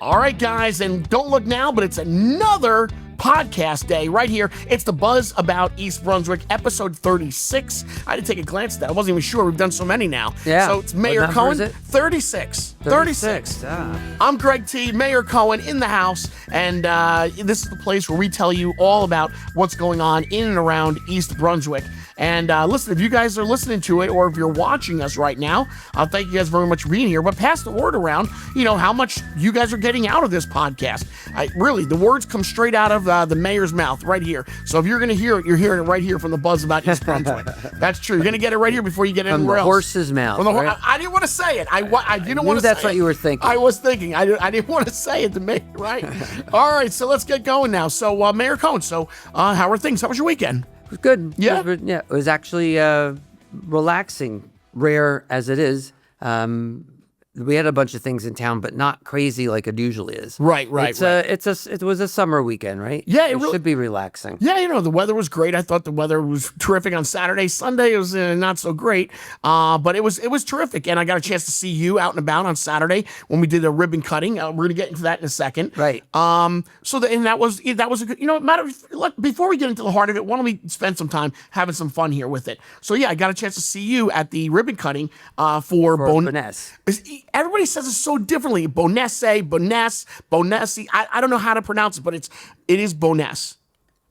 All right, guys, and don't look now, but it's another podcast day right here. It's the Buzz About East Brunswick, episode 36. I did take a glance at that. I wasn't even sure. We've done so many now. Yeah. So it's Mayor Cohen. 36. 36. I'm Greg T, Mayor Cohen in the house, and this is the place where we tell you all about what's going on in and around East Brunswick. And listen, if you guys are listening to it or if you're watching us right now, thank you guys very much for being here. But pass the word around, how much you guys are getting out of this podcast. Really, the words come straight out of the mayor's mouth right here. So if you're going to hear it, you're hearing it right here from the Buzz About East Brunswick. That's true. You're going to get it right here before you get anywhere else. From the horse's mouth. Right? I didn't want to say it. I didn't want to say it. That's what you were thinking. I was thinking. I didn't want to say it to me, right? All right, so let's get going now. So, Mayor Cohen, how are things? How was your weekend? It was good. Yeah? It was actually relaxing, rare as it is. We had a bunch of things in town, but not crazy like it usually is. Right. It was a summer weekend, right? Yeah, it should be relaxing. Yeah, the weather was great. I thought the weather was terrific on Saturday. Sunday was not so great, but it was terrific. And I got a chance to see you out and about on Saturday when we did a ribbon cutting. We're gonna get into that in a second. Right. That was a good. Before we get into the heart of it, why don't we spend some time having some fun here with it? So yeah, I got a chance to see you at the ribbon cutting for Bonesse. Everybody says it so differently. Bonesse, Bonessi. I don't know how to pronounce it, but it is Bonesse.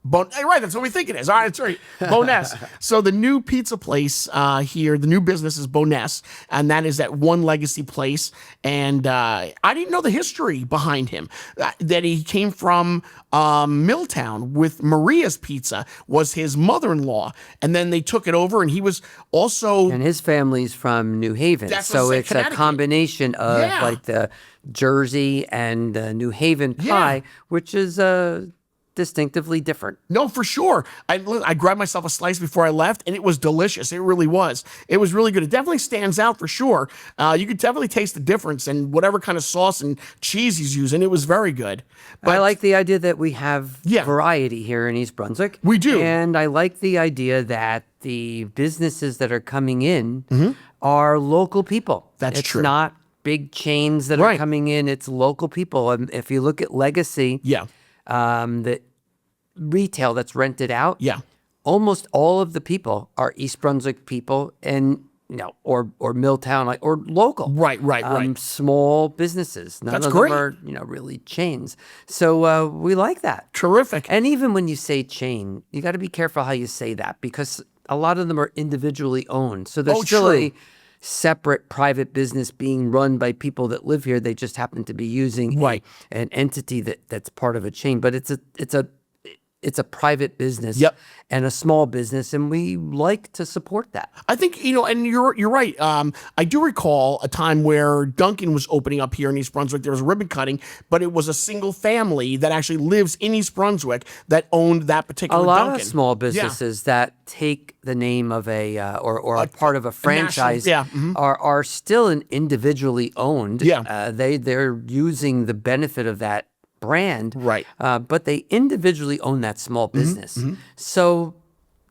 Right, that's what we think it is. All right, that's right. Bonesse. So the new pizza place here, the new business is Bonesse, and that is at One Legacy Place. And I didn't know the history behind him. That he came from Milltown with Maria's Pizza, was his mother-in-law. And then they took it over, and he was also... And his family's from New Haven. So it's a combination of like the Jersey and New Haven pie, which is... distinctively different. No, for sure. I grabbed myself a slice before I left, and it was delicious. It really was. It was really good. It definitely stands out for sure. You could definitely taste the difference in whatever kind of sauce and cheese he's using. It was very good. But I like the idea that we have variety here in East Brunswick. We do. And I like the idea that the businesses that are coming in are local people. That's true. It's not big chains that are coming in. It's local people. And if you look at Legacy, the retail that's rented out, almost all of the people are East Brunswick people, and or Milltown, or local, right. Small businesses. None that's of great. them are really chains. So we like that. Terrific. And even when you say chain, you got to be careful how you say that, because a lot of them are individually owned. So there's still a separate private business being run by people that live here. They just happen to be using an entity that's part of a chain, but it's a private business and a small business, and we like to support that. I think, and you're right. I do recall a time where Dunkin' was opening up here in East Brunswick. There was a ribbon cutting, but it was a single family that actually lives in East Brunswick that owned that particular Dunkin'. A lot of small businesses that take the name of or a part of a franchise are still individually owned. They're using the benefit of that brand, but they individually own that small business. So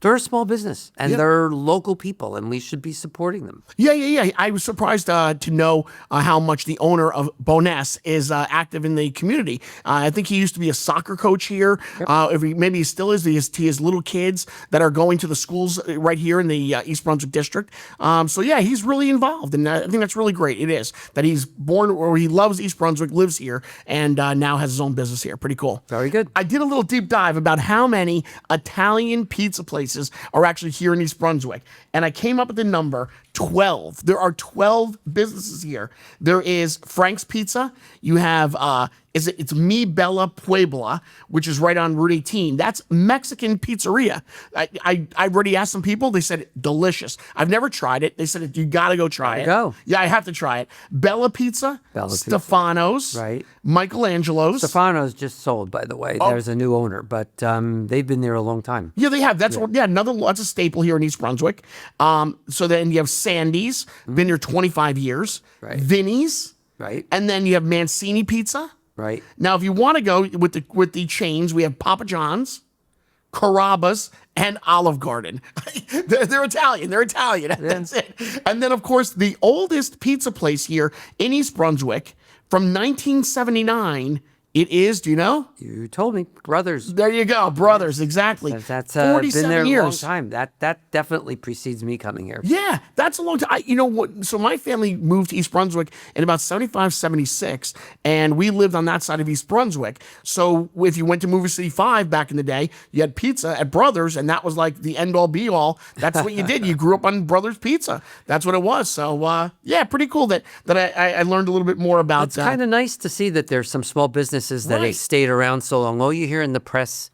they're a small business, and they're local people, and we should be supporting them. Yeah. I was surprised to know how much the owner of Bonesse is active in the community. I think he used to be a soccer coach here. Maybe he still is. He has little kids that are going to the schools right here in the East Brunswick district. He's really involved, and I think that's really great. It is that he's born, or he loves East Brunswick, lives here, and now has his own business here. Pretty cool. Very good. I did a little deep dive about how many Italian pizza places are actually here in East Brunswick. And I came up with the number 12. There are 12 businesses here. There is Frank's Pizza. You have, it's Mi Bella Puebla, which is right on Route 18. That's Mexican pizzeria. I already asked some people. They said, delicious. I've never tried it. They said, you got to go try it. Go. Yeah, I have to try it. Bella Pizza, Stefano's, Michelangelo's. Stefano's just sold, by the way. There's a new owner, but they've been there a long time. Yeah, they have. That's a staple here in East Brunswick. So then you have Sandy's, been here 25 years. Vinny's. And then you have Mancini Pizza. Now, if you want to go with the chains, we have Papa John's, Carrabba's, and Olive Garden. They're Italian. They're Italian. That's it. And then, of course, the oldest pizza place here in East Brunswick from 1979. It is, do you know? You told me, Brothers. There you go, Brothers, exactly. That's 47 been there years. a long time. That definitely precedes me coming here. Yeah, that's a long time. You know what? So my family moved to East Brunswick in about 75, 76, and we lived on that side of East Brunswick. So if you went to Movie City 5 back in the day, you had pizza at Brothers, and that was like the end-all, be-all. That's what you did. You grew up on Brothers Pizza. That's what it was. So, yeah, pretty cool that I learned a little bit more about It's kind of nice to see that there's some small businesses that have stayed around so long. All you hear in the press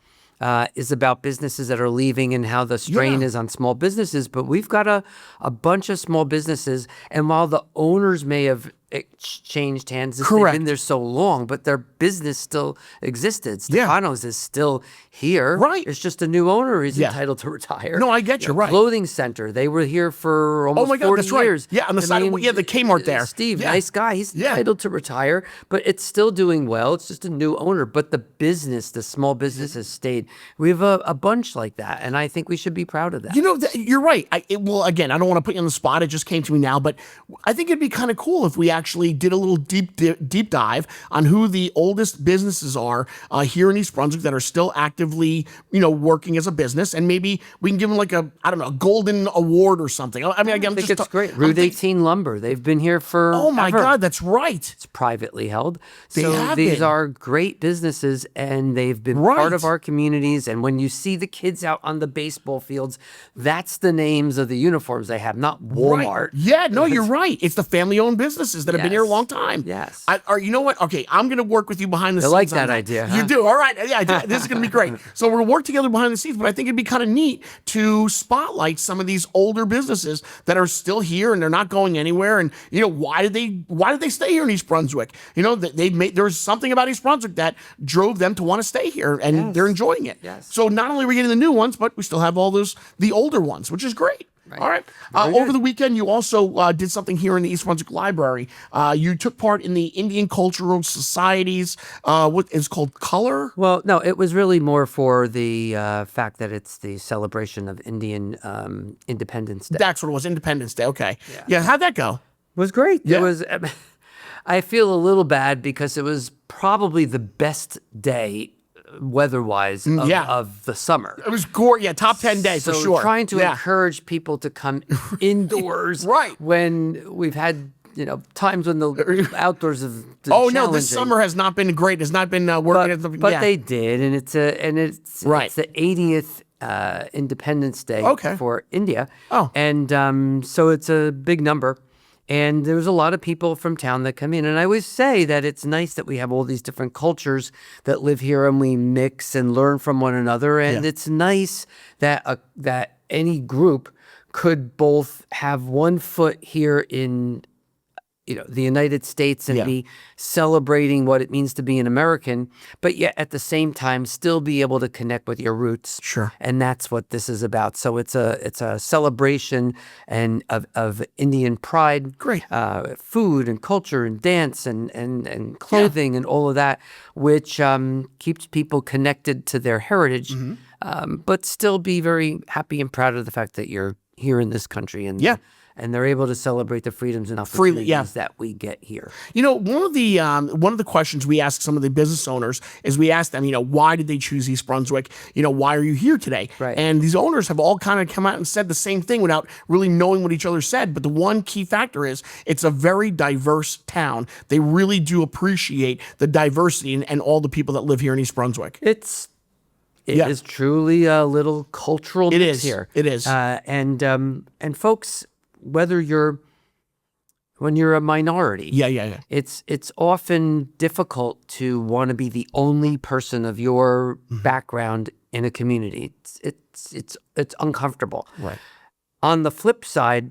is about businesses that are leaving and how the strain is on small businesses. But we've got a bunch of small businesses, and while the owners may have changed hands, they've been there so long, but their business still existed. Stefano's is still here. Right. It's just a new owner. He's entitled to retire. No, I get you. Right. Clothing center. They were here for almost 40 years. Yeah, on the side of the Kmart there. Steve, nice guy. He's entitled to retire, but it's still doing well. It's just a new owner. But the business, the small business has stayed. We have a bunch like that, and I think we should be proud of that. You know, you're right. Well, again, I don't want to put you on the spot. It just came to me now, but I think it'd be kind of cool if we actually did a little deep dive on who the oldest businesses are here in East Brunswick that are still actively, working as a business, and maybe we can give them like a golden award or something. I mean, again, I think it's great. Route 18 Lumber. They've been here for Oh my God, that's right. It's privately held. These These are great businesses, and they've been part of our communities. And when you see the kids out on the baseball fields, that's the names of the uniforms they have, not Walmart. Right. Yeah, no, you're right. It's the family-owned businesses that have been here a long time. Yes. You know what? Okay, I'm going to work with you behind the scenes. I like that idea. You do? All right. Yeah, I do. This is going to be great. So we'll work together behind the scenes, but I think it'd be kind of neat to spotlight some of these older businesses that are still here and they're not going anywhere. And, why did they stay here in East Brunswick? There's something about East Brunswick that drove them to want to stay here, and they're enjoying it. Yes. So not only are we getting the new ones, but we still have all the older ones, which is great. Right. All right. Over the weekend, you also did something here in the East Brunswick Library. You took part in the Indian Cultural Society's, what is called Color? Well, no, it was really more for the fact that it's the celebration of Indian Independence Day. That's what it was, Independence Day. Okay. Yeah, how'd that go? It was great. Yeah. It was. I feel a little bad because it was probably the best day weather-wise of the summer. It was gorgeous. Yeah, top 10 day for sure. Trying to encourage people to come indoors when we've had times when the outdoors have been no, this summer has not been great. It's not been working. But they did, and it's the 80th Independence Day for India. Oh. And so it's a big number. And there was a lot of people from town that come in. And I always say that it's nice that we have all these different cultures that live here and we mix and learn from one another. And it's nice that that any group could both have one foot here in the United States and be celebrating what it means to be an American, but yet at the same time still be able to connect with your roots. Sure. And that's what this is about. So it's a celebration of Indian pride. Great. Food and culture and dance and clothing and all of that, which keeps people connected to their heritage, but still be very happy and proud of the fact that you're here in this country and they're able to celebrate the freedoms and opportunities that we get here. One of the questions we ask some of the business owners is we ask them, why did they choose East Brunswick? Why are you here today? Right. And these owners have all kind of come out and said the same thing without really knowing what each other said. But the one key factor is it's a very diverse town. They really do appreciate the diversity and all the people that live here in East Brunswick. It is truly a little cultural mix here. It is. And folks, when you're a minority, it's often difficult to want to be the only person of your background in a community. It's uncomfortable. Right. On the flip side,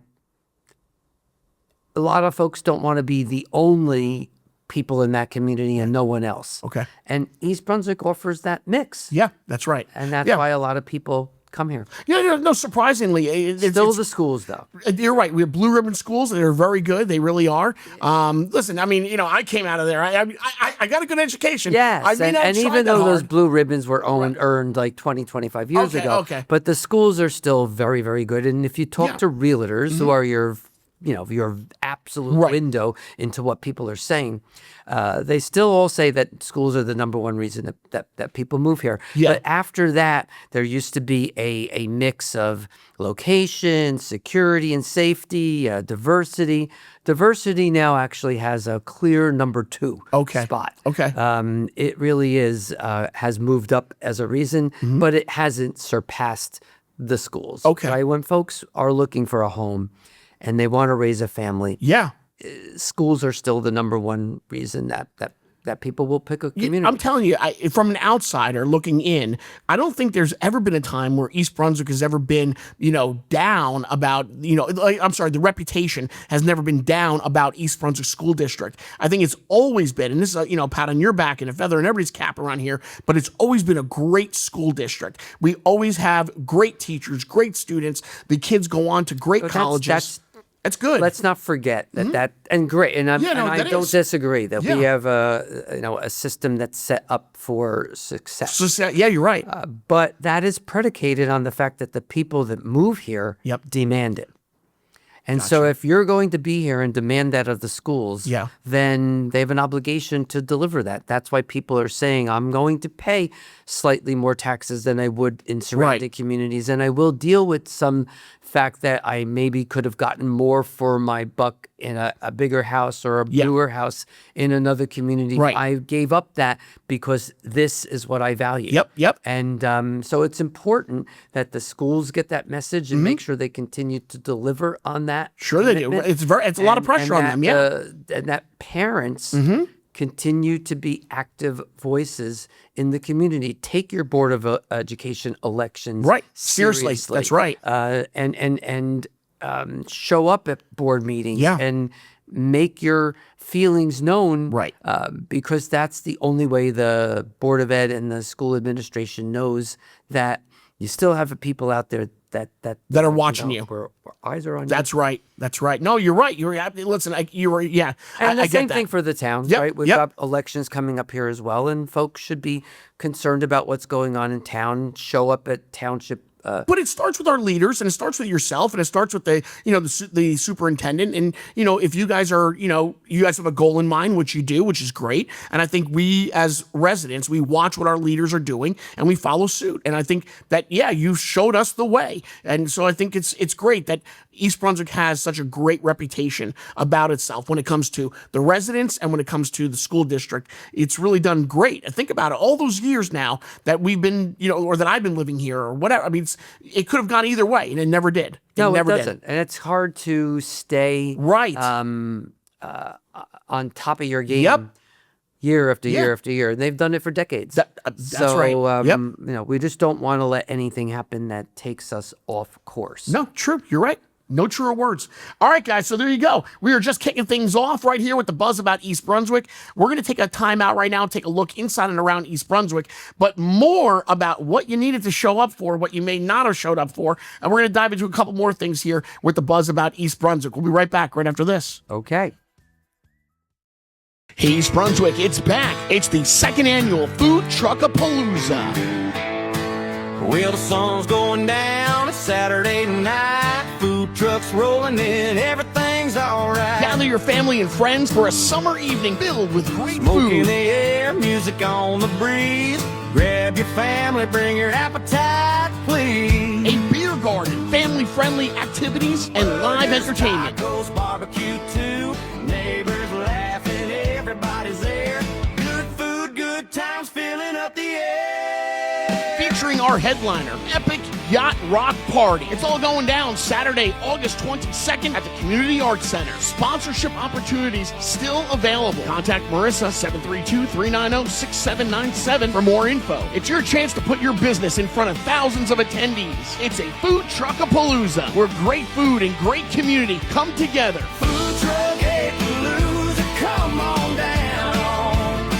a lot of folks don't want to be the only people in that community and no one else. Okay. And East Brunswick offers that mix. Yeah, that's right. And that's why a lot of people come here. Yeah, no, surprisingly, Still the schools, though. You're right. We have blue ribbon schools. They're very good. They really are. Listen, I mean, I came out of there. I got a good education. Yes, I mean, and even though those blue ribbons were Right. earned like 20, 25 years ago, okay. but the schools are still very, very good. And if you talk to realtors who are your absolute Right. window into what people are saying, they still all say that schools are the number one reason that people move here. Yeah. But after that, there used to be a mix of location, security and safety, diversity. Diversity now actually has a clear number 2 spot. Okay. It really has moved up as a reason, but it hasn't surpassed the schools. Okay. Right? When folks are looking for a home and they want to raise a family, Yeah. schools are still the number one reason that people will pick a community. I'm telling you, from an outsider looking in, I don't think there's ever been a time where East Brunswick has ever been, down about, the reputation has never been down about East Brunswick School District. I think it's always been, and this is a, pat on your back and a feather in everybody's cap around here, but it's always been a great school district. We always have great teachers, great students. The kids go on to great colleges. That's good. Let's not forget that and great. And, I don't disagree that we have a system that's set up for success. Yeah, you're right. But that is predicated on the fact that the people that move here demand it. And so if you're going to be here and demand that of the schools, then they have an obligation to deliver that. That's why people are saying, I'm going to pay slightly more taxes than I would in surrounding communities. And I will deal with some fact that I maybe could have gotten more for my buck in a bigger house or a newer house in another community. Right. I gave up that because this is what I value. Yep. And so it's important that the schools get that message and make sure they continue to deliver on that. Sure they do. It's a lot of pressure on them. Yeah. And that parents continue to be active voices in the community. Take your Board of Education elections seriously. That's right. And show up at board meetings Yeah. and make your feelings known. Right. Because that's the only way the Board of Ed and the school administration knows that you still have people out there that are watching you. Where eyes are on you. That's right. That's right. No, you're right. Listen. And the same thing for the towns, right? We've Yep. got elections coming up here as well, and folks should be concerned about what's going on in town. Show up at township. But it starts with our leaders, and it starts with yourself, and it starts with the superintendent. And if you guys have a goal in mind, which you do, which is great. And I think we as residents, we watch what our leaders are doing and we follow suit. And I think that you showed us the way. And so I think it's great that East Brunswick has such a great reputation about itself when it comes to the residents and when it comes to the school district. It's really done great. And think about it, all those years now that we've been, or that I've been living here or whatever. I mean, it could have gone either way, and it never did. No, never it doesn't. And it's hard to stay on top of your game year after year after year. And they've done it for decades. That's right. We just don't want to let anything happen that takes us off course. No, true. You're right. No truer words. All right, guys, so there you go. We are just kicking things off right here with the buzz about East Brunswick. We're going to take a time out right now and take a look inside and around East Brunswick, but more about what you needed to show up for, what you may not have showed up for, and we're going to dive into a couple more things here with the buzz about East Brunswick. We'll be right back right after this. Okay. Hey, East Brunswick, it's back. It's the second annual Food Truckapalooza. Well, the sun's going down, it's Saturday night. Food trucks rolling in, everything's alright. Gather your family and friends for a summer evening filled with great Smoke in food. the air, music on the breeze. Grab your family, bring your appetite, please. A beer garden, family-friendly activities, and live entertainment. Tacos, barbecue too, neighbors laughing, everybody's there. Good food, good times, filling up the air. Featuring our headliner, Epic Yacht Rock Party. It's all going down Saturday, August 22nd at the Community Arts Center. Sponsorship opportunities still available. Contact Marissa, 732-390-6797 for more info. It's your chance to put your business in front of thousands of attendees. It's a Food Truckapalooza, where great food and great community come together. Food truck palooza, come on down.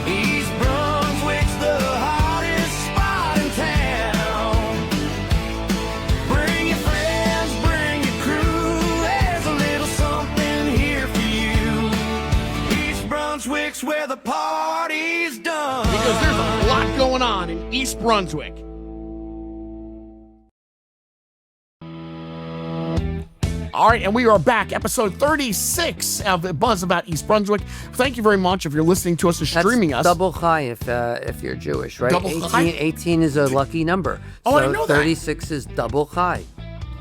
East Brunswick's the hottest spot in town. Brunswick's where the party's done. Because there's a lot going on in East Brunswick. All right, and we are back, episode 36 of Buzz About East Brunswick. Thank you very much if you're listening to us and streaming us. Double chai if you're Jewish, right? Double 18, chai? 18 is a lucky number. Oh, so I didn't know that. 36 is double chai.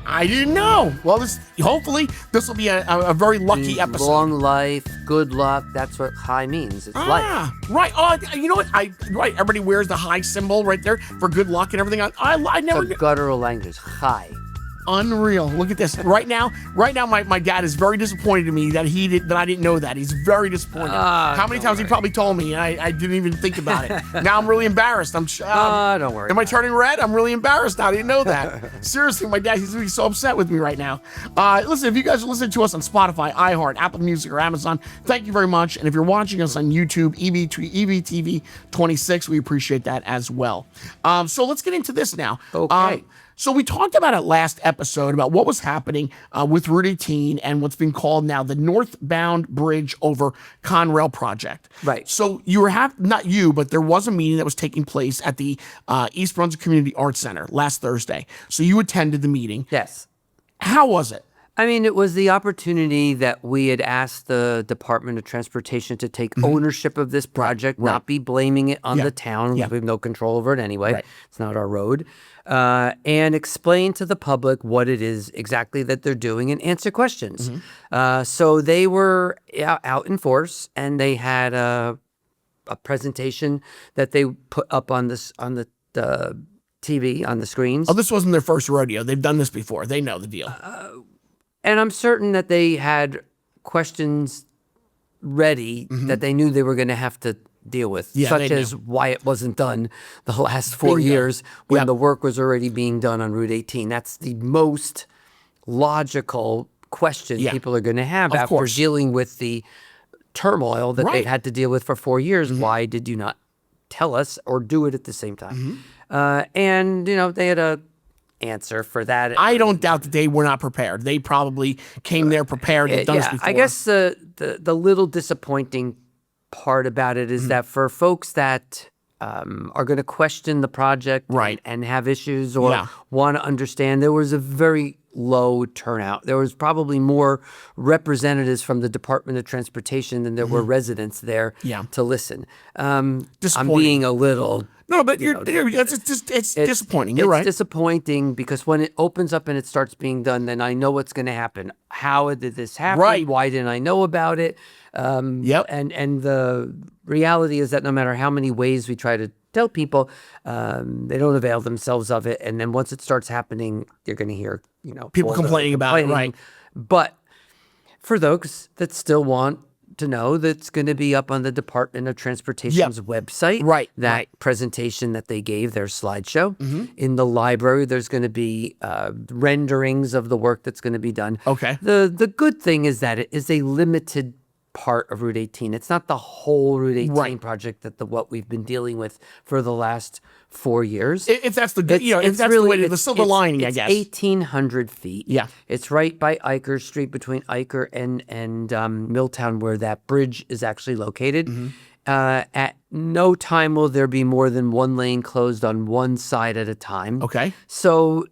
I didn't know. Well, hopefully this will be a very lucky episode. Long life, good luck. That's what chai means. It's life. Right. Oh, you know what? Right. Everybody wears the high symbol right there for good luck and everything. I never. It's a guttural language. Chai. Unreal. Look at this. Right now, my dad is very disappointed in me that I didn't know that. He's very disappointed. How many times he probably told me and I didn't even think about it. Now I'm really embarrassed. Don't worry. Am I turning red? I'm really embarrassed now. I didn't know that. Seriously, my dad, he's going to be so upset with me right now. Listen, if you guys are listening to us on Spotify, iHeart, Apple Music, or Amazon, thank you very much. And if you're watching us on YouTube, EBTV 26, we appreciate that as well. So let's get into this now. Okay. So we talked about it last episode about what was happening with Route 18 and what's been called now the Northbound Bridge over Conrail project. Right. So not you, but there was a meeting that was taking place at the East Brunswick Community Arts Center last Thursday. So you attended the meeting. Yes. How was it? I mean, it was the opportunity that we had asked the Department of Transportation to take ownership of this project, not be blaming it on the town. We have no control over it anyway. Right. It's not our road. And explain to the public what it is exactly that they're doing and answer questions. So they were out in force, and they had a presentation that they put up on the TV, on the screens. Oh, this wasn't their first rodeo. They've done this before. They know the deal. And I'm certain that they had questions ready that they knew they were going to have to deal with, such as why it wasn't done the last 4 years when the work was already being done on Route 18. That's the most logical question people are going to have after dealing with the turmoil that they've had to deal with for 4 years. Why did you not tell us or do it at the same time? And, they had a answer for that. I don't doubt that they were not prepared. They probably came there prepared and done this before. I guess the little disappointing part about it is that for folks that are going to question the project and have issues or want to understand, there was a very low turnout. There was probably more representatives from the Department of Transportation than there were residents there to listen. I'm being a little... No, but it's disappointing. You're right. It's disappointing because when it opens up and it starts being done, then I know what's going to happen. How did this happen? Right. Why didn't I know about it? And the reality is that no matter how many ways we try to tell people, they don't avail themselves of it. And then once it starts happening, you're going to hear, people complaining about it. Right. But for those that still want to know, that's going to be up on the Department of Transportation's website. That presentation that they gave, their slideshow. In the library, there's going to be renderings of the work that's going to be done. Okay. The good thing is that it is a limited part of Route 18. It's not the whole Route 18 project that what we've been dealing with for the last 4 years. If that's the good, if that's really, the way to the silver lining, I guess. 1,800 feet. Yeah. It's right by Iker Street, between Iker and Milltown, where that bridge is actually located. At no time will there be more than one lane closed on one side at a time. Okay. So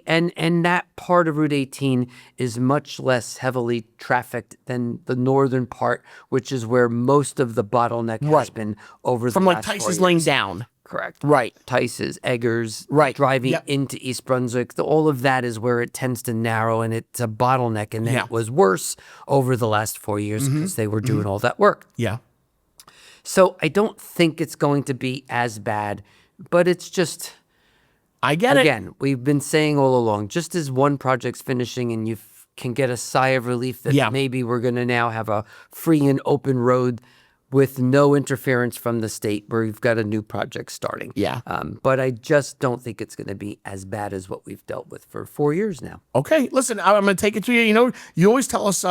and that part of Route 18 is much less heavily trafficked than the northern part, which is where most of the bottleneck has been over the last 4 years. Tice's Lane down. Correct. Right. Tice's, Eggers, driving into East Brunswick. All of that is where it tends to narrow, and it's a bottleneck. And then it was worse over the last 4 years because they were doing all that work. Yeah. So I don't think it's going to be as bad, but it's just... I get it. Again, we've been saying all along, just as one project's finishing and you can get a sigh of relief that maybe we're going to now have a free and open road with no interference from the state, where we've got a new project starting. Yeah. But I just don't think it's going to be as bad as what we've dealt with for 4 years now. Okay, listen, I'm going to take it to you. You always tell us,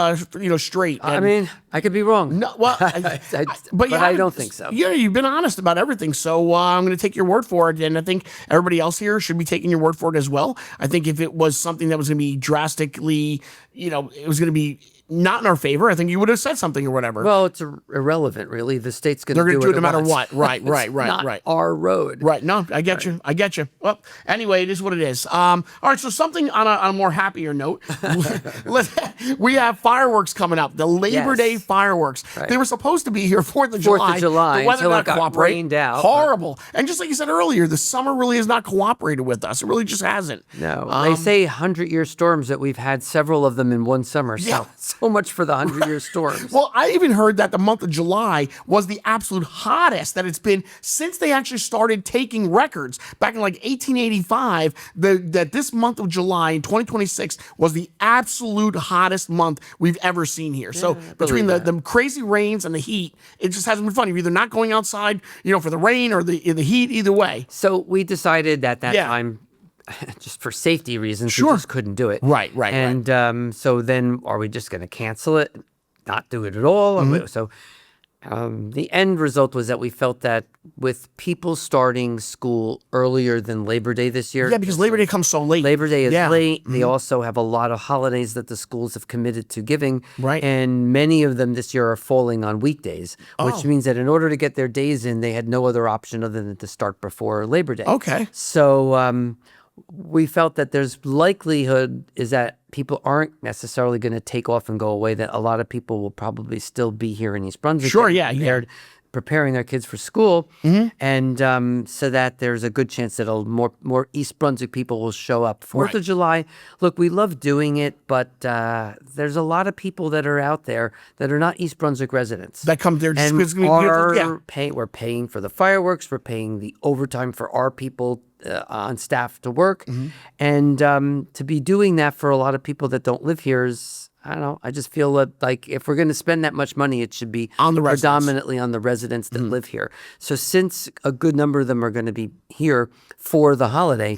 straight. I mean, I could be wrong. No, well, but I don't think so. Yeah, you've been honest about everything, so I'm going to take your word for it, and I think everybody else here should be taking your word for it as well. I think if it was something that was going to be drastically, it was going to be not in our favor. I think you would have said something or whatever. Well, it's irrelevant, really. The state's going to They're going to do it no matter wants. what. Right, right, It's right, not right. our road. Right. No, I get you. I get you. Well, anyway, it is what it is. All right. So something on a more happier note, we have fireworks coming up. The Labor Yes. Day fireworks. Right. They were supposed to be here 4th of 4th July. of July, The weather until it not got cooperate. rained out. Horrible. And just like you said earlier, the summer really has not cooperated with us. It really just hasn't. No, they say 100-year storms that we've had several of them in one summer. Yeah. So much for the 100-year storms. Well, I even heard that the month of July was the absolute hottest that it's been since they actually started taking records back in like 1885. That this month of July in 2026 was the absolute hottest month we've ever seen here. So between the crazy rains and the heat, it just hasn't been fun. You're either not going outside, for the rain or the heat. Either way. So we decided at that Yeah. time, just for safety reasons, Sure. we just couldn't do it. Right. And so then are we just going to cancel it, not do it at all? So the end result was that we felt that with people starting school earlier than Labor Day this year. Yeah, because Labor Day comes so late. Labor Day is Yeah. late. They also have a lot of holidays that the schools have committed to giving. Right. And many of them this year are falling on weekdays, which means that in order to get their days in, they had no other option other than to start before Labor Day. Okay. So we felt that there's likelihood is that people aren't necessarily going to take off and go away, that a lot of people will probably still be here in East Brunswick. Sure, yeah. Preparing their kids for school, and so that there's a good chance that more East Brunswick people will show up. 4th of July, look, we love doing it, but there's a lot of people that are out there that are not East Brunswick residents. That come there just and because it's gonna be beautiful. Yeah. we're paying for the fireworks, we're paying the overtime for our people on staff to work, and to be doing that for a lot of people that don't live here is, I don't know. I just feel like if we're going to spend that much money, it should be On the residents. predominantly on the residents that live here. So since a good number of them are going to be here for the holiday,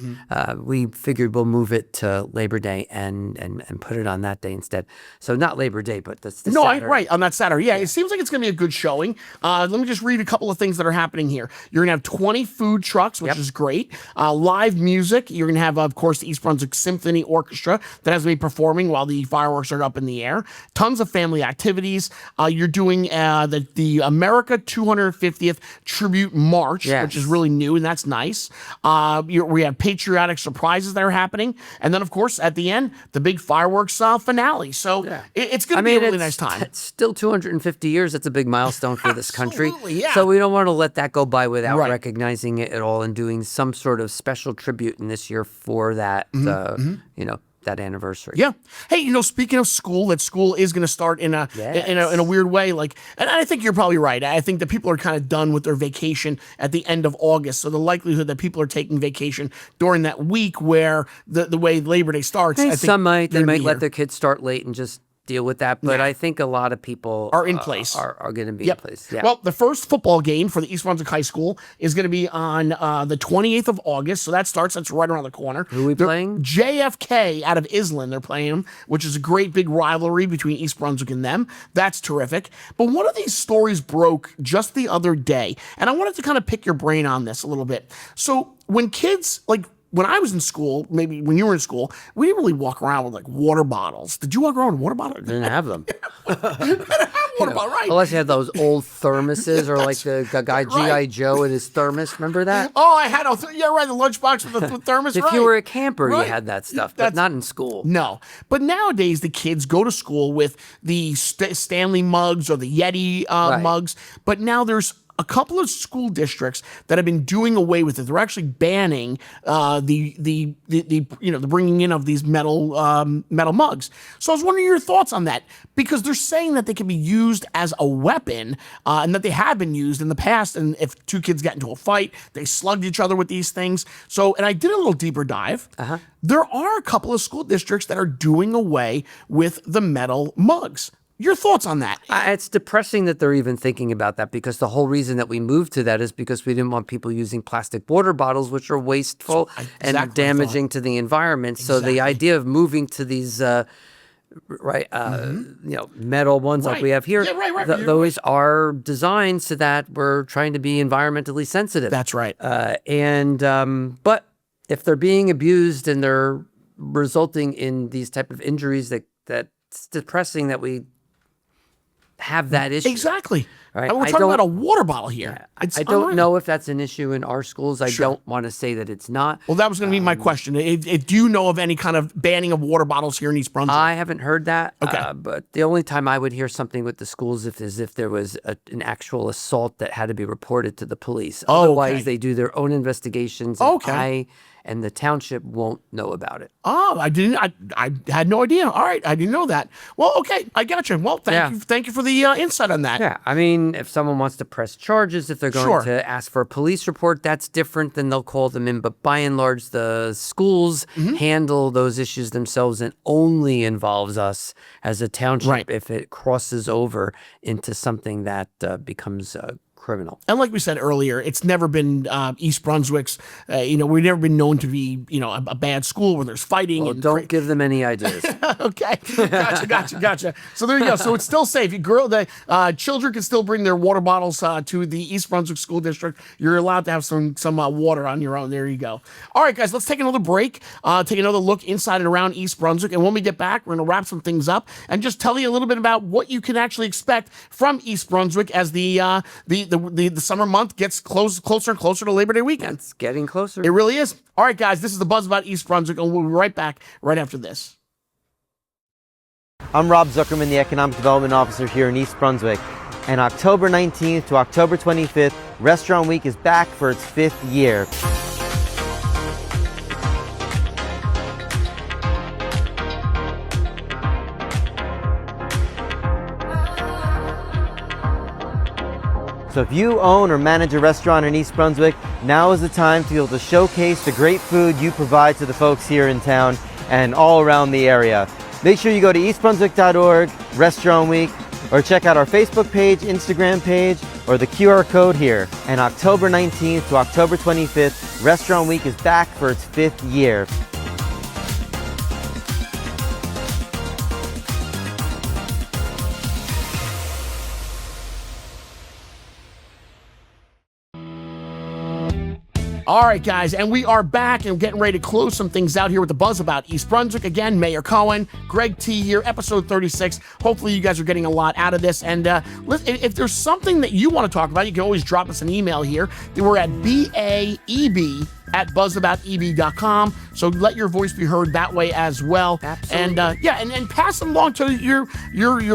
we figured we'll move it to Labor Day and put it on that day instead. So not Labor Day, but the Saturday. Right, on that Saturday. Yeah, it seems like it's going to be a good showing. Let me just read a couple of things that are happening here. You're going to have 20 food trucks, which is great. Live music. You're going to have, of course, the East Brunswick Symphony Orchestra that has to be performing while the fireworks are up in the air. Tons of family activities. You're doing the America 250th Tribute March, which is really new, and that's nice. We have patriotic surprises that are happening. And then, of course, at the end, the big fireworks finale. So it's going to be a really nice time. It's still 250 years. That's a big milestone for this country. Absolutely, yeah. So we don't want to let that go by without Right. recognizing it at all and doing some sort of special tribute in this year for that, that anniversary. Yeah. Hey, speaking of school, that school is going to start in a weird way. And I think you're probably right. I think that people are kind of done with their vacation at the end of August. So the likelihood that people are taking vacation during that week where the way Labor Day starts, I think Some might. They they're might gonna be let here. their kids start late and just deal with that. But I think a lot of people Are in place. Are going to be in place. Yeah. Well, the first football game for the East Brunswick High School is going to be on the 28th of August. So that's right around the corner. Who are we playing? JFK out of Island. They're playing them, which is a great big rivalry between East Brunswick and them. That's terrific. But one of these stories broke just the other day, and I wanted to kind of pick your brain on this a little bit. So when kids, when I was in school, maybe when you were in school, we didn't really walk around with water bottles. Did you walk around with water bottles? Didn't have them. Water bottle, right? Unless you had those old thermoses or like the guy G.I. Joe and his thermos. Remember that? Oh, I had the lunchbox with the thermos. If you were a camper, Right. you had that stuff, but not in school. No. But nowadays, the kids go to school with the Stanley mugs or the Yeti mugs. But now there's a couple of school districts that have been doing away with it. They're actually banning the bringing in of these metal mugs. So I was wondering your thoughts on that, because they're saying that they can be used as a weapon and that they have been used in the past. And if two kids get into a fight, they slugged each other with these things. So, and I did a little deeper dive. There are a couple of school districts that are doing away with the metal mugs. Your thoughts on that? It's depressing that they're even thinking about that, because the whole reason that we moved to that is because we didn't want people using plastic water bottles, which are wasteful and damaging to the environment. So the idea of moving to these metal ones like we have here, those are designed so that we're trying to be environmentally sensitive. That's right. But if they're being abused and they're resulting in these type of injuries that it's depressing that we have that issue. Exactly. Right. I mean, we're talking about a water bottle here. I don't know if that's an issue in our schools. I don't want to say that it's not. Well, that was going to be my question. Do you know of any kind of banning of water bottles here in East Brunswick? I haven't heard that. Okay. But the only time I would hear something with the schools is if there was an actual assault that had to be reported to the police. Otherwise, they do their own investigations. And the township won't know about it. Oh, I didn't. I had no idea. All right, I didn't know that. Well, okay, I got you. Well, thank you for the insight on that. Yeah, I mean, if someone wants to press charges, if they're going to ask for a police report, that's different. Then they'll call them in. But by and large, the schools handle those issues themselves, and only involves us as a township if it crosses over into something that becomes criminal. And like we said earlier, it's never been East Brunswick's, we've never been known to be, a bad school where there's fighting. Well, don't give them any ideas. Okay. Gotcha. So there you go. So it's still safe. Children can still bring their water bottles to the East Brunswick School District. You're allowed to have some water on your own. There you go. All right, guys, let's take another break, take another look inside and around East Brunswick. And when we get back, we're going to wrap some things up and just tell you a little bit about what you can actually expect from East Brunswick as the summer month gets closer and closer to Labor Day weekend. It's getting closer. It really is. All right, guys, this is the Buzz About East Brunswick, and we'll be right back right after this. I'm Rob Zuckerman, the Economic Development Officer here in East Brunswick. And October 19th to October 25th, Restaurant Week is back for its 5th year. So if you own or manage a restaurant in East Brunswick, now is the time to be able to showcase the great food you provide to the folks here in town and all around the area. Make sure you go to eastbrunswick.org, Restaurant Week, or check out our Facebook page, Instagram page, or the QR code here. And October 19th to October 25th, Restaurant Week is back for its 5th year. All right, guys, and we are back and getting ready to close some things out here with the Buzz About East Brunswick. Again, Mayor Cohen, Greg T here, episode 36. Hopefully you guys are getting a lot out of this. And if there's something that you want to talk about, you can always drop us an email here. We're at BAEB@buzzabouteb.com. So let your voice be heard that way as well. Absolutely. And pass them along to your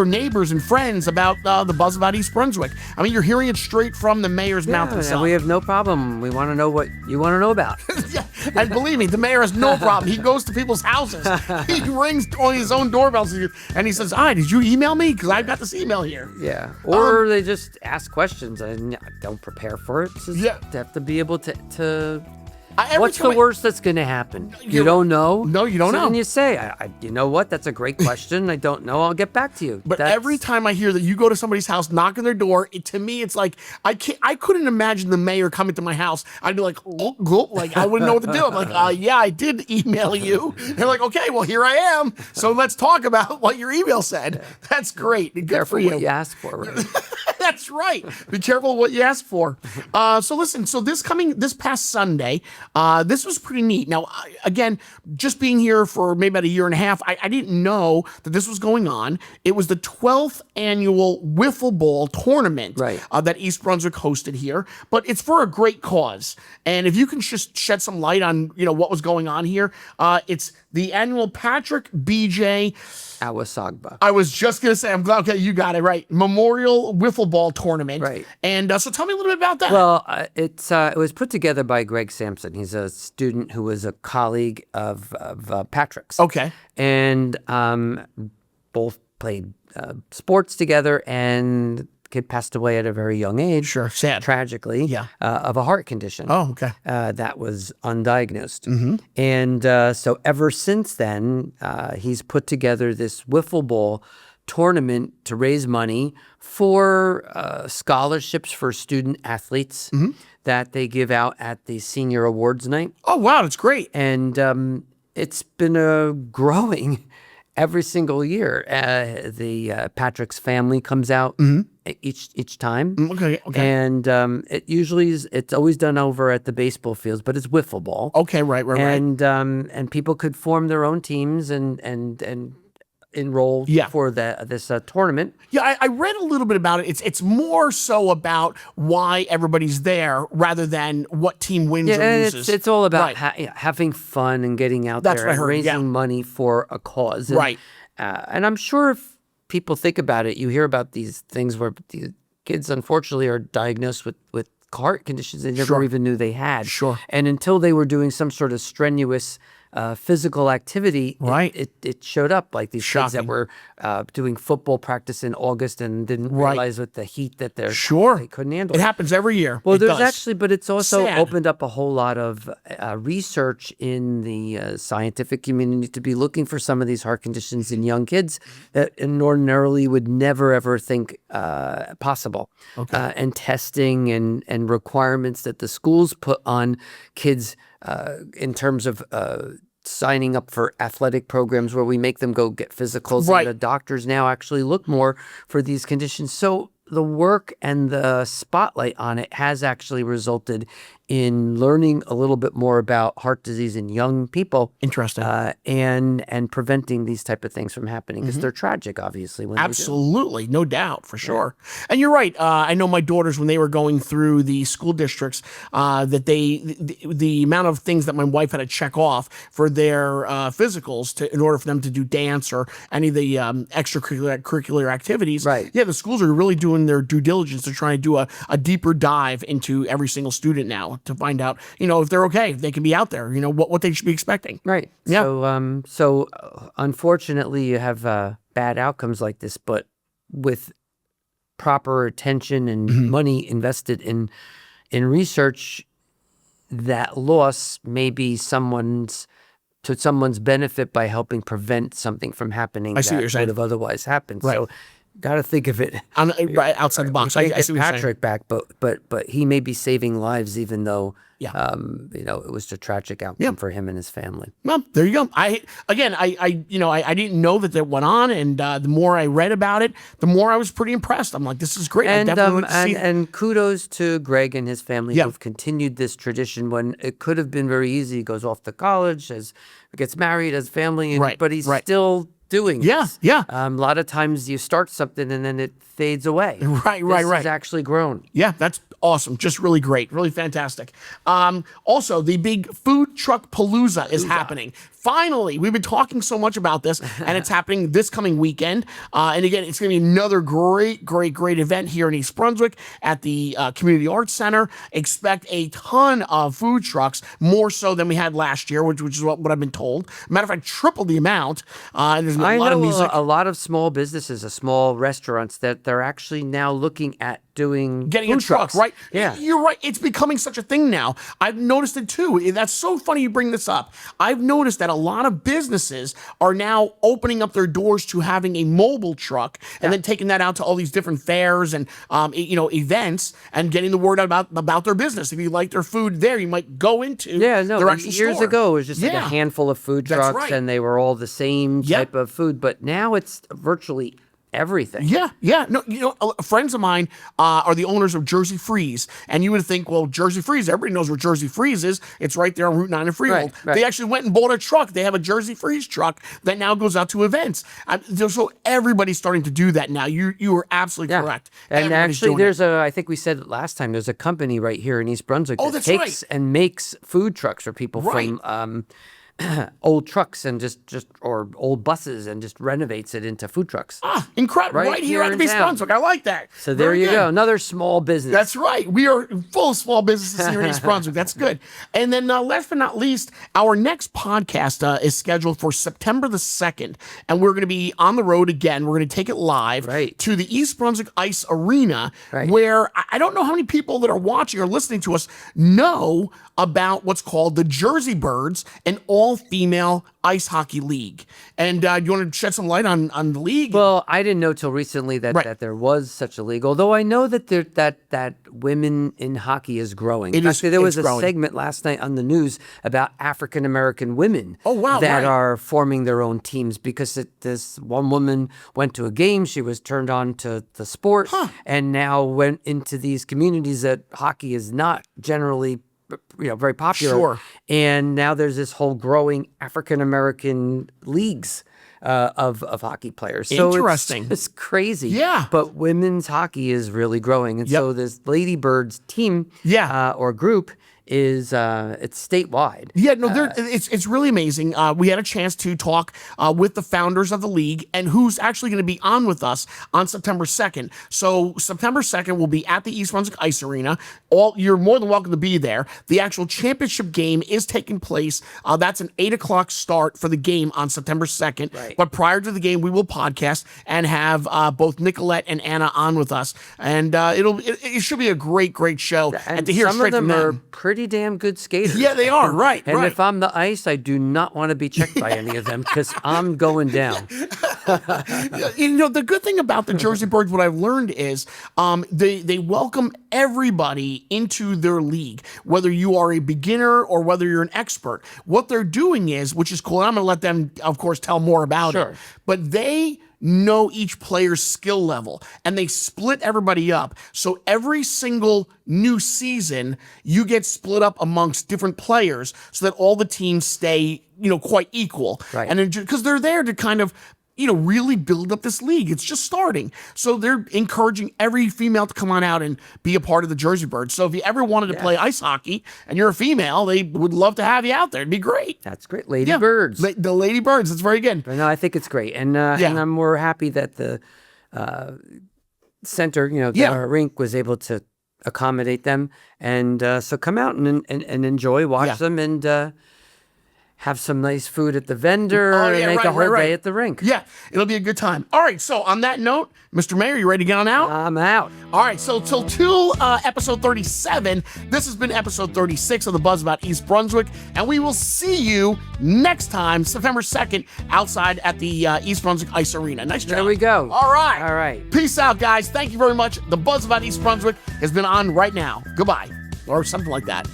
neighbors and friends about the Buzz About East Brunswick. I mean, you're hearing it straight from the mayor's mouth himself. And we have no problem. We want to know what you want to know about. Yeah, and believe me, the mayor has no problem. He goes to people's houses. He rings on his own doorbells and he says, "Hi, did you email me? Because I've got this email here." Yeah. Or they just ask questions and I don't prepare for it. Just have to be able to what's the worst that's going to happen? You don't know? No, you don't know. And you say, you know what? That's a great question. I don't know. I'll get back to you. But every time I hear that you go to somebody's house, knock on their door, to me, it's like, I couldn't imagine the mayor coming to my house. I'd be like, like I wouldn't know what to do. I'm like, yeah, I did email you. They're like, okay, well, here I am. So let's talk about what your email said. That's great. Good careful for you. what you asked for, right? That's right. Be careful what you ask for. So listen, this past Sunday, this was pretty neat. Now, again, just being here for maybe about a year and a half, I didn't know that this was going on. It was the 12th annual Wiffle Ball tournament that East Brunswick hosted here, but it's for a great cause. And if you can just shed some light on, what was going on here, it's the annual Patrick BJ Awasagba. I was just going to say, I'm glad, okay, you got it right. Memorial Wiffle Ball Tournament. Right. And so tell me a little bit about that. Well, it was put together by Greg Sampson. He's a student who was a colleague of Patrick's. Okay. And both played sports together, and the kid passed away at a very young age. Sure, sad. Tragically. Yeah. Of a heart condition. Oh, okay. That was undiagnosed. And so ever since then, he's put together this Wiffle Ball tournament to raise money for scholarships for student athletes that they give out at the senior awards night. Oh, wow, that's great. And it's been growing every single year. The Patrick's family comes out each time. Okay. And it's always done over at the baseball fields, but it's wiffle ball. Okay, right. And people could form their own teams and enrolled Yeah. for this tournament. Yeah, I read a little bit about it. It's more so about why everybody's there rather than what team wins or and loses. it's all about Right. having fun and getting out That's there what I and heard, raising yeah. money for a cause. And, Right. And I'm sure if people think about it, you hear about these things where the kids, unfortunately, are diagnosed with heart conditions they never Sure. even knew they had. Sure. And until they were doing some sort of strenuous physical activity, Right. it showed up, like these kids that Shocking. were doing football practice in August and didn't Right. realize with the heat that Sure. they couldn't handle It happens every year. well, It there's does. actually, but it's also Sad. opened up a whole lot of research in the scientific community to be looking for some of these heart conditions in young kids that ordinarily would never ever think possible. And testing and requirements that the schools put on kids in terms of signing up for athletic programs where we make them go get physicals. Right. And the doctors now actually look more for these conditions. So the work and the spotlight on it has actually resulted in learning a little bit more about heart disease in young people. Interesting. And preventing these type of things from happening because they're tragic, obviously. When Absolutely, no doubt, for sure. And you're right. I know my daughters, when they were going through the school districts, that the amount of things that my wife had to check off for their physicals in order for them to do dance or any of the extracurricular activities. Right. Yeah, the schools are really doing their due diligence to try and do a deeper dive into every single student now to find out, if they're okay, if they can be out there, what they should be expecting. Right. Yeah. So unfortunately, you have bad outcomes like this, but with proper attention and money invested in research, that loss may be someone's benefit by helping prevent something from happening I see what that you're saying. would have otherwise happened. Right. So, got to think of it. Right outside the box. We I can't see get what you're saying. Patrick back, but he may be saving lives, even though Yeah. it was a tragic outcome for him and his family. Well, there you go. I didn't know that went on, and the more I read about it, the more I was pretty impressed. I'm like, this is great. I And definitely want to see. and kudos to Greg and his family Yeah. who've continued this tradition when it could have been very easy. He goes off to college, gets married, has family, Right, but he's right. still doing Yeah, this. yeah. A lot of times you start something and then it fades away. Right. This Right. has actually grown. Yeah, that's awesome. Just really great. Really fantastic. Also, the big food truck palooza is happening. Finally, we've been talking so much about this, and it's happening this coming weekend. And again, it's going to be another great event here in East Brunswick at the Community Arts Center. Expect a ton of food trucks, more so than we had last year, which is what I've been told. Matter of fact, triple the amount. And there's a lot of music. a lot of small businesses, small restaurants that they're actually now looking at getting a food truck, trucks. right? Yeah. You're right. It's becoming such a thing now. I've noticed it too. That's so funny you bring this up. I've noticed that a lot of businesses are now opening up their doors to having a mobile truck and then taking that out to all these different fairs and events and getting the word out about their business. If you like their food there, you might go into their actual years store. ago it was just like a Yeah. handful of food That's trucks right. and they were all the same Yep. type of food, but now it's virtually everything. Yeah. No, friends of mine are the owners of Jersey Freeze, and you would think, well, Jersey Freeze, everybody knows where Jersey Freeze is. It's right there on Route 9 in Freehold. Right. They actually went and bought a truck. They have a Jersey Freeze truck that now goes out to events. So everybody's starting to do that now. You are absolutely correct. And Everybody's actually, doing it. I think we said it last time, there's a company right here in East Brunswick that that's takes right. and makes food trucks for people Right. from old trucks and or old buses and just renovates it into food trucks. Incredible. right Right here here at in the East town. Brunswick. I like that. So there Very you good. go. Another small business. That's right. We are full of small businesses here in East Brunswick. That's good. And then last but not least, our next podcast is scheduled for September the 2nd. And we're going to be on the road again. We're going to take it live Right. to the East Brunswick Ice Arena, Right. where I don't know how many people that are watching or listening to us know about what's called the Jersey Birds, an all-female ice hockey league. And do you want to shed some light on the league? Well, I didn't know till recently that, Right. that there was such a league. Although I know that that women in hockey is growing. It is- Actually, there was it's a growing. segment last night on the news about African American women. Oh, wow, that right. are forming their own teams because this one woman went to a game. She was turned on to the sport and now went into these communities that hockey is not generally very popular. Sure. And now there's this whole growing African American leagues of hockey players. So Interesting. It's crazy. Yeah. But women's hockey is really growing. And so this Ladybirds team or group is it's statewide. Yeah, no, it's really amazing. We had a chance to talk with the founders of the league and who's actually going to be on with us on September 2nd. So September 2nd will be at the East Brunswick Ice Arena. You're more than welcome to be there. The actual championship game is taking place. That's an 8 o'clock start for the game on September 2nd. Right. But prior to the game, we will podcast and have both Nicolette and Anna on with us. And it should be a great show. And to hear some straight of them from are them. pretty damn good skaters. Yeah, they are. Right. And right. if I'm the ice, I do not want to be checked by any of them because I'm going down. The good thing about the Jersey Birds, what I've learned is they welcome everybody into their league, whether you are a beginner or whether you're an expert. What they're doing is, which is cool, and I'm going to let them, of course, tell more about it, but they know each player's skill level and they split everybody up. So every single new season, you get split up amongst different players so that all the teams stay, quite equal. Right. And because they're there to kind of, really build up this league. It's just starting. So they're encouraging every female to come on out and be a part of the Jersey Birds. So if you ever wanted to play ice hockey and you're a female, they would love to have you out there. It'd be great. That's great. Lady Birds. The Lady Birds. That's very good. No, I think it's great. And we're happy that the center, our rink was able to accommodate them. And so come out and enjoy, watch them, and have some nice food at the vendor, and make a whole day at the rink. Yeah, it'll be a good time. All right, so on that note, Mr. Mayor, you ready to get on out? I'm out. All right, so till episode 37, this has been episode 36 of The Buzz About East Brunswick, and we will see you next time, September 2nd, outside at the East Brunswick Ice Arena. Nice job. There we go. All right. All right. Peace out, guys. Thank you very much. The Buzz About East Brunswick has been on right now. Goodbye. Or something like that.